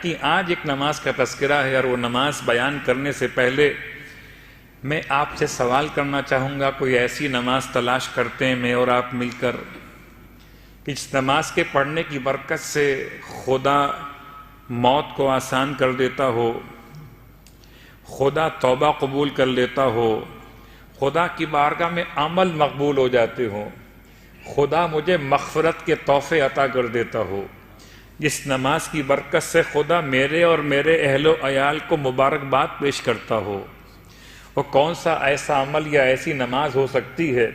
کہ آج ایک نماز کا تذکرہ ہے، اور وہ نماز بیان کرنے سے پہلے میں آپ سے سوال کرنا چاہوں گا، کوئی ایسی نماز تلاش کرتے ہیں میں اور آپ مل کر کہ اس نماز کے پڑھنے کی برکت سے خدا موت کو آسان کر دیتا ہو، خدا توبہ قبول کر لیتا ہو، خدا کی بارگاہ میں عمل مقبول ہو جاتے ہوں، خدا مجھے مغفرت کے تحفے عطا کر دیتا ہو، جس نماز کی برکت سے خدا میرے اور میرے اہل و عیال کو مبارکباد پیش کرتا ہو، وہ کون سا ایسا عمل یا ایسی نماز ہو سکتی ہے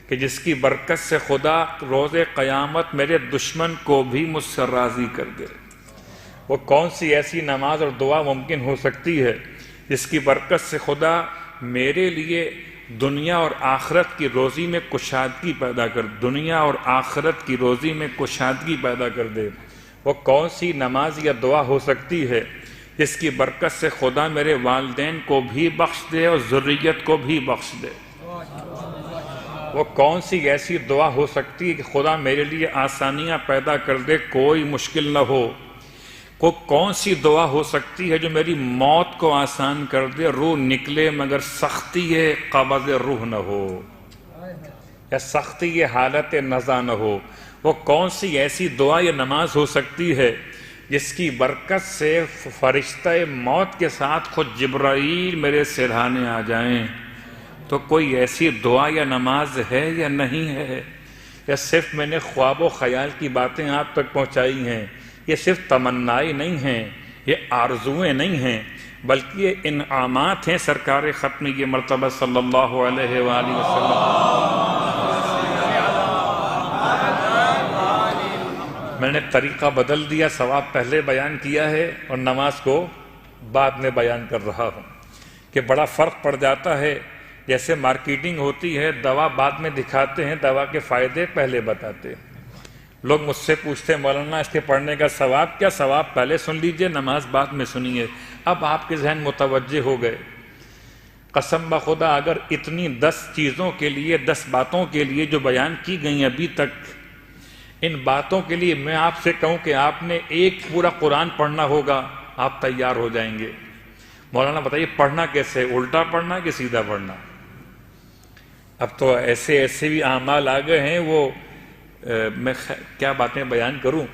کہ جس کی برکت سے خدا روز قیامت میرے دشمن کو بھی مجھ سے راضی کر دے؟ وہ کون سی ایسی نماز اور دعا ممکن ہو سکتی ہے جس کی برکت سے خدا میرے لیے دنیا اور آخرت کی روزی میں کشادگی پیدا کر دنیا اور آخرت کی روزی میں کشادگی پیدا کر دے؟ وہ کون سی نماز یا دعا ہو سکتی ہے جس کی برکت سے خدا میرے والدین کو بھی بخش دے اور ذریت کو بھی بخش دے؟ وہ کون سی ایسی دعا ہو سکتی ہے کہ خدا میرے لیے آسانیاں پیدا کر دے، کوئی مشکل نہ ہو؟ کون سی دعا ہو سکتی ہے جو میری موت کو آسان کر دے، روح نکلے مگر سختی قبض روح نہ ہو، یا سختی حالت نزا نہ ہو؟ وہ کون سی ایسی دعا یا نماز ہو سکتی ہے جس کی برکت سے فرشتہ موت کے ساتھ خود جبرائیل میرے سرہانے آ جائیں؟ تو کوئی ایسی دعا یا نماز ہے یا نہیں ہے؟ یا صرف میں نے خواب و خیال کی باتیں آپ تک پہنچائی ہیں؟ یہ صرف تمنائیں نہیں ہیں، یہ آرزویں نہیں ہیں، بلکہ یہ انعامات ہیں سرکار ختم یہ مرتبہ صلی اللہ علیہ وآلہ وسلم۔ میں نے طریقہ بدل دیا، ثواب پہلے بیان کیا ہے اور نماز کو بعد میں بیان کر رہا ہوں، کہ بڑا فرق پڑ جاتا ہے۔ جیسے مارکیٹنگ ہوتی ہے، دوا بعد میں دکھاتے ہیں، دوا کے فائدے پہلے بتاتے ہیں۔ لوگ مجھ سے پوچھتے ہیں مولانا اس کے پڑھنے کا ثواب کیا؟ ثواب پہلے سن لیجئے، نماز بعد میں سنیے۔ اب آپ کے ذہن متوجہ ہو گئے۔ قسم بخدا اگر اتنی 10 چیزوں کے لیے، 10 باتوں کے لیے جو بیان کی گئی ابھی تک، ان باتوں کے لیے میں آپ سے کہوں کہ آپ نے ایک پورا قرآن پڑھنا ہوگا، آپ تیار ہو جائیں گے۔ مولانا بتائیے پڑھنا کیسے؟ الٹا پڑھنا کہ سیدھا پڑھنا؟ اب تو ایسے بھی اعمال آ گئے ہیں، وہ میں کیا باتیں بیان کروں۔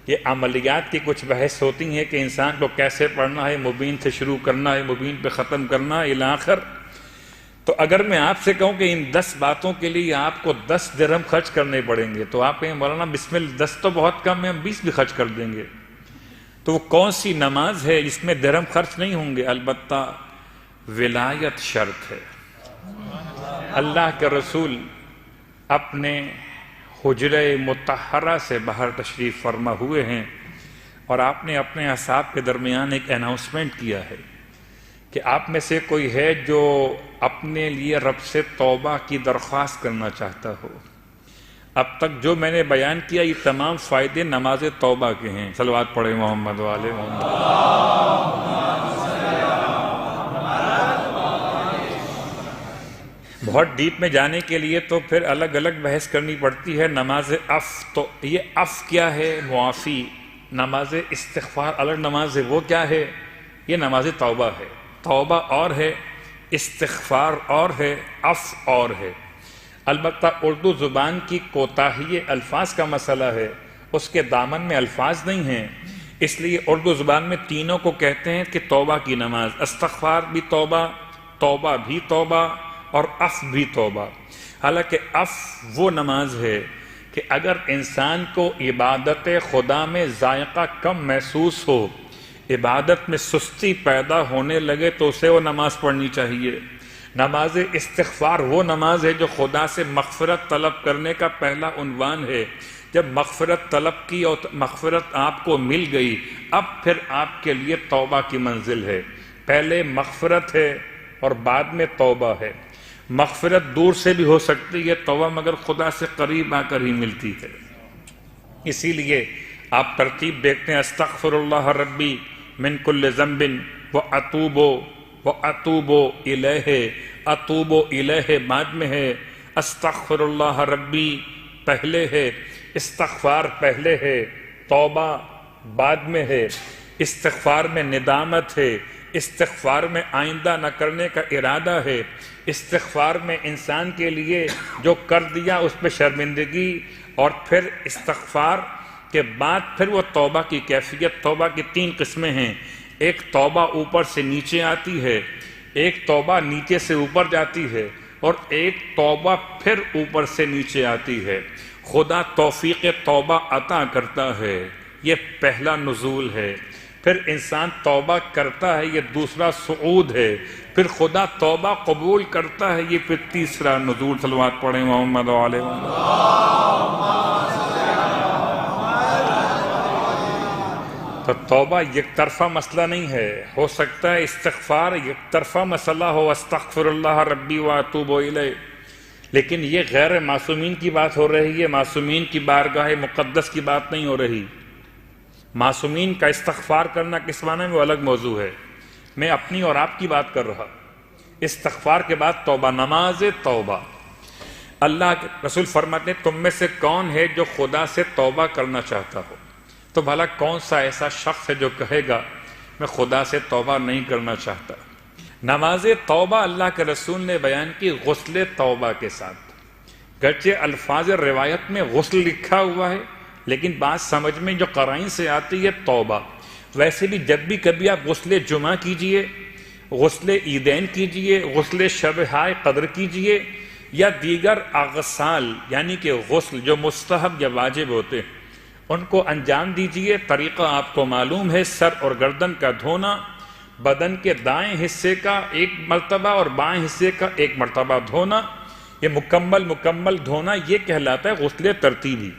یہ عملیات کی کچھ بحث ہوتی ہیں کہ انسان کو کیسے پڑھنا ہے، مبین سے شروع کرنا ہے، مبین پہ ختم کرنا ہے، الی آخر۔ تو اگر میں آپ سے کہوں کہ ان 10 باتوں کے لیے آپ کو 10 درہم خرچ کرنے پڑیں گے، تو آپ کہیں مولانا بسم اللہ 10 تو بہت کم ہے، ہم 20 بھی خرچ کر دیں گے۔ تو وہ کون سی نماز ہے جس میں درہم خرچ نہیں ہوں گے؟ البتہ ولایت شرط ہے۔ اللہ کے رسول اپنے حجرہ مطہرہ سے باہر تشریف فرما ہوئے ہیں، اور آپ نے اپنے اصحاب کے درمیان ایک اناؤنسمنٹ کیا ہے کہ آپ میں سے کوئی ہے جو اپنے لیے رب سے توبہ کی درخواست کرنا چاہتا ہو۔ اب تک جو میں نے بیان کیا یہ تمام فائدے نماز توبہ کے ہیں۔ صلوات پڑھیں محمد وآل محمد۔ بہت ڈیپ میں جانے کے لیے تو پھر الگ الگ بحث کرنی پڑتی ہے۔ نماز تو یہ کیا ہے؟ معافی۔ نماز استغفار الگ نماز ہے، وہ کیا ہے؟ یہ نماز توبہ ہے۔ توبہ اور ہے، استغفار اور ہے، اور ہے۔ البتہ اردو زبان کی کوتاہی الفاظ کا مسئلہ ہے، اس کے دامن میں الفاظ نہیں ہیں، اس لیے اردو زبان میں تینوں کو کہتے ہیں کہ توبہ کی نماز۔ استغفار بھی توبہ، توبہ بھی توبہ، اور بھی توبہ۔ حالانکہ وہ نماز ہے کہ اگر انسان کو عبادت خدا میں ذائقہ کم محسوس ہو، عبادت میں سستی پیدا ہونے لگے، تو اسے وہ نماز پڑھنی چاہیے۔ نماز استغفار وہ نماز ہے جو خدا سے مغفرت طلب کرنے کا پہلا عنوان ہے۔ جب مغفرت طلب کی اور مغفرت آپ کو مل گئی، اب پھر آپ کے لیے توبہ کی منزل ہے۔ پہلے مغفرت ہے اور بعد میں توبہ ہے۔ مغفرت دور سے بھی ہو سکتی ہے، توبہ مگر خدا سے قریب آ کر ہی ملتی ہے۔ اسی لیے آپ ترتیب دیکھتے ہیں، استغفر اللہ ربی من کل ذنب واتوب الیہ۔ اتوب الیہ بعد میں ہے، استغفر اللہ ربی پہلے ہے، استغفار پہلے ہے، توبہ بعد میں ہے۔ استغفار میں ندامت ہے، استغفار میں آئندہ نہ کرنے کا ارادہ ہے، استغفار میں انسان کے لیے جو کر دیا اس پہ شرمندگی، اور پھر استغفار کے بعد پھر وہ توبہ کی کیفیت۔ توبہ کی 3 قسمیں ہیں، ایک توبہ اوپر سے نیچے آتی ہے، ایک توبہ نیچے سے اوپر جاتی ہے، اور ایک توبہ پھر اوپر سے نیچے آتی ہے۔ خدا توفیق توبہ عطا کرتا ہے، یہ پہلا نزول ہے۔ پھر انسان توبہ کرتا ہے، یہ دوسرا صعود ہے۔ پھر خدا توبہ قبول کرتا ہے، یہ پھر تیسرا نزول۔ صلوات پڑھیں محمد علیہ وسلم۔ تو توبہ یک طرفہ مسئلہ نہیں ہے، ہو سکتا ہے استغفار یک طرفہ مسئلہ ہو، استغفر اللہ ربی واتوب الیہ، لیکن یہ غیر معصومین کی بات ہو رہی ہے، معصومین کی بارگاہ مقدس کی بات نہیں ہو رہی۔ معصومین کا استغفار کرنا کس معنی میں وہ الگ موضوع ہے، میں اپنی اور آپ کی بات کر رہا۔ استغفار کے بعد توبہ، نماز توبہ۔ اللہ کے رسول فرماتے ہیں تم میں سے کون ہے جو خدا سے توبہ کرنا چاہتا ہو؟ تو بھلا کون سا ایسا شخص ہے جو کہے گا میں خدا سے توبہ نہیں کرنا چاہتا؟ نماز توبہ اللہ کے رسول نے بیان کی غسل توبہ کے ساتھ، گرچہ الفاظ روایت میں غسل لکھا ہوا ہے لیکن بات سمجھ میں جو قرائن سے آتی ہے توبہ۔ ویسے بھی جب بھی کبھی آپ غسل جمعہ کیجئے، غسل عیدین کیجئے، غسل شب ہائے قدر کیجئے، یا دیگر اغسال یعنی کہ غسل جو مستحب یا واجب ہوتے ہیں ان کو انجام دیجئے۔ طریقہ آپ کو معلوم ہے، سر اور گردن کا دھونا، بدن کے دائیں حصے کا 1 مرتبہ اور بائیں حصے کا 1 مرتبہ دھونا، یہ مکمل دھونا یہ کہلاتا ہے غسل ترتیبی۔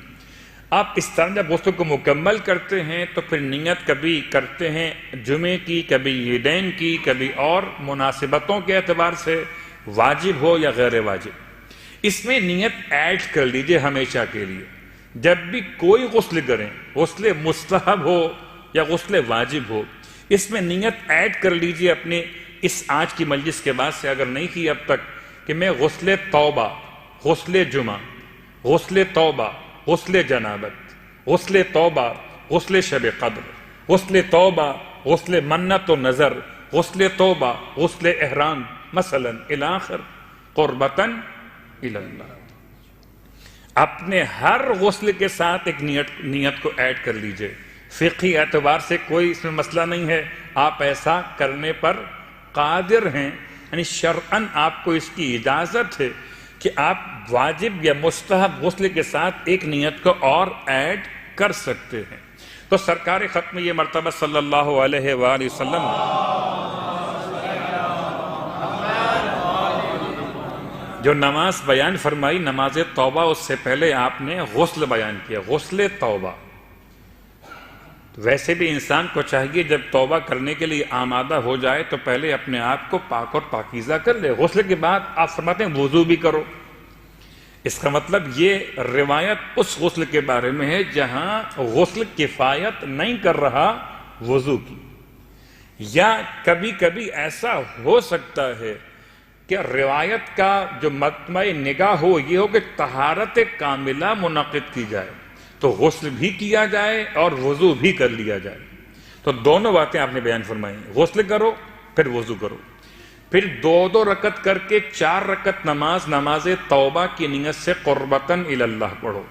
آپ اس طرح جب غسل کو مکمل کرتے ہیں تو پھر نیت کبھی کرتے ہیں جمعے کی، کبھی عیدین کی، کبھی اور مناسبتوں کے اعتبار سے واجب ہو یا غیر واجب، اس میں نیت ایڈ کر لیجئے ہمیشہ کے لیے۔ جب بھی کوئی غسل کریں، غسل مستحب ہو یا غسل واجب ہو، اس میں نیت ایڈ کر لیجئے اپنے اس آج کی مجلس کے بعد سے، اگر نہیں کی اب تک، کہ میں غسل توبہ، غسل جمعہ، غسل توبہ، غسل جنابت، غسل توبہ، غسل شب قدر، غسل توبہ، غسل منت و نظر، غسل توبہ، غسل احرام مثلا الاخر قربتاً الی اللہ۔ اپنے ہر غسل کے ساتھ ایک نیت کو ایڈ کر لیجئے۔ فقہی اعتبار سے کوئی اس میں مسئلہ نہیں ہے، آپ ایسا کرنے پر قادر ہیں، یعنی شرعاً آپ کو اس کی اجازت ہے کہ آپ واجب یا مستحب غسل کے ساتھ ایک نیت کو اور ایڈ کر سکتے ہیں۔ تو سرکار ختم یہ مرتبہ صلی اللہ علیہ وآلہ وسلم جو نماز بیان فرمائی، نماز توبہ، اس سے پہلے آپ نے غسل بیان کیا، غسل توبہ۔ ویسے بھی انسان کو چاہیے جب توبہ کرنے کے لیے آمادہ ہو جائے تو پہلے اپنے آپ کو پاک اور پاکیزہ کر لے۔ غسل کے بعد آپ فرماتے ہیں وضو بھی کرو۔ اس کا مطلب یہ روایت اس غسل کے بارے میں ہے جہاں غسل کفایت نہیں کر رہا وضو کی، یا کبھی کبھی ایسا ہو سکتا ہے کہ روایت کا جو مطمع نگاہ ہو یہ ہو کہ طہارت کاملہ منعقد کی جائے، تو غسل بھی کیا جائے اور وضو بھی کر لیا جائے۔ تو دونوں باتیں آپ نے بیان فرمائی، غسل کرو پھر وضو کرو، پھر 2 رکعت کر کے 4 رکعت نماز توبہ کی نیت سے قربتاً الی اللہ پڑھو۔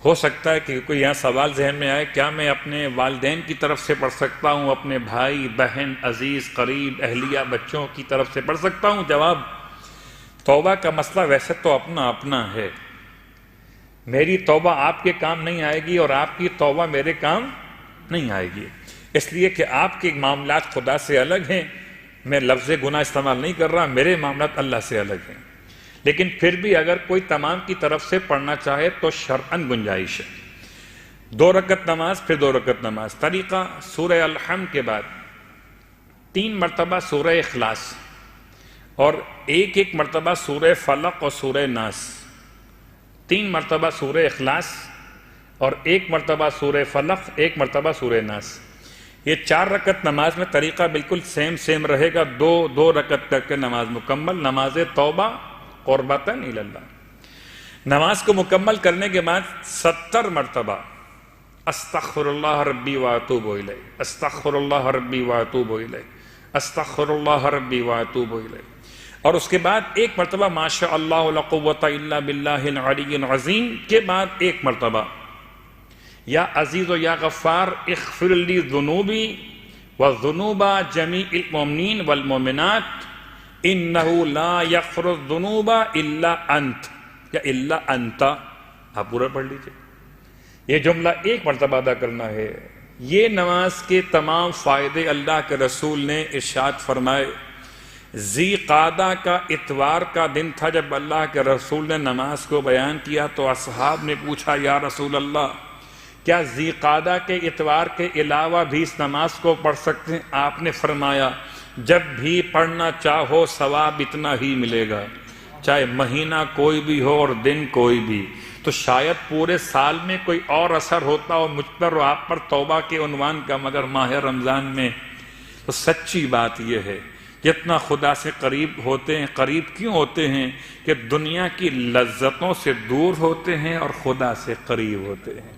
ہو سکتا ہے کہ کوئی یہاں سوال ذہن میں آئے، کیا میں اپنے والدین کی طرف سے پڑھ سکتا ہوں، اپنے بھائی بہن عزیز قریب اہلیہ بچوں کی طرف سے پڑھ سکتا ہوں؟ جواب، توبہ کا مسئلہ ویسے تو اپنا اپنا ہے، میری توبہ آپ کے کام نہیں آئے گی اور آپ کی توبہ میرے کام نہیں آئے گی، اس لیے کہ آپ کے معاملات خدا سے الگ ہیں، میں لفظ گناہ استعمال نہیں کر رہا، میرے معاملات اللہ سے الگ ہیں، لیکن پھر بھی اگر کوئی تمام کی طرف سے پڑھنا چاہے تو شرعاً گنجائش ہے۔ 2 رکعت نماز پھر 2 رکعت نماز۔ طریقہ، سورہ الحمد کے بعد 3 مرتبہ سورہ اخلاص اور 1 مرتبہ سورہ فلق اور سورہ ناس، 3 مرتبہ سورہ اخلاص اور 1 مرتبہ سورہ فلق، 1 مرتبہ سورہ ناس۔ یہ 4 رکعت نماز میں طریقہ بالکل سیم رہے گا، 2 رکعت کر کے نماز مکمل، نماز توبہ قربتاً الی اللہ۔ نماز کو مکمل کرنے کے بعد 70 مرتبہ استغفر اللہ ربی واتوب الیہ، استغفر اللہ ربی واتوب الیہ، استغفر اللہ ربی واتوب الیہ۔ اور اس کے بعد ایک مرتبہ ما شاء اللہ لا قوۃ الا باللہ العلی العظیم کے بعد ایک مرتبہ یا عزیز و یا غفار اغفر لی ذنوبی وذنوب جمیع المؤمنین والمؤمنات انہ لا یغفر الذنوب الا انت یا الا انت۔ آپ پورا پڑھ لیجئے، یہ جملہ ایک مرتبہ ادا کرنا ہے۔ یہ نماز کے تمام فائدے اللہ کے رسول نے ارشاد فرمائے۔ ذی قعدہ کا اتوار کا دن تھا جب اللہ کے رسول نے نماز کو بیان کیا تو اصحاب نے پوچھا یا رسول اللہ کیا ذی قعدہ کے اتوار کے علاوہ بھی اس نماز کو پڑھ سکتے ہیں؟ آپ نے فرمایا جب بھی پڑھنا چاہو ثواب اتنا ہی ملے گا، چاہے مہینہ کوئی بھی ہو اور دن کوئی بھی۔ تو شاید پورے سال میں کوئی اور اثر ہوتا ہو مجھ پر اور آپ پر توبہ کے عنوان کا، مگر ماہ رمضان میں تو سچی بات یہ ہے جتنا خدا سے قریب ہوتے ہیں، قریب کیوں ہوتے ہیں کہ دنیا کی لذتوں سے دور ہوتے ہیں اور خدا سے قریب ہوتے ہیں۔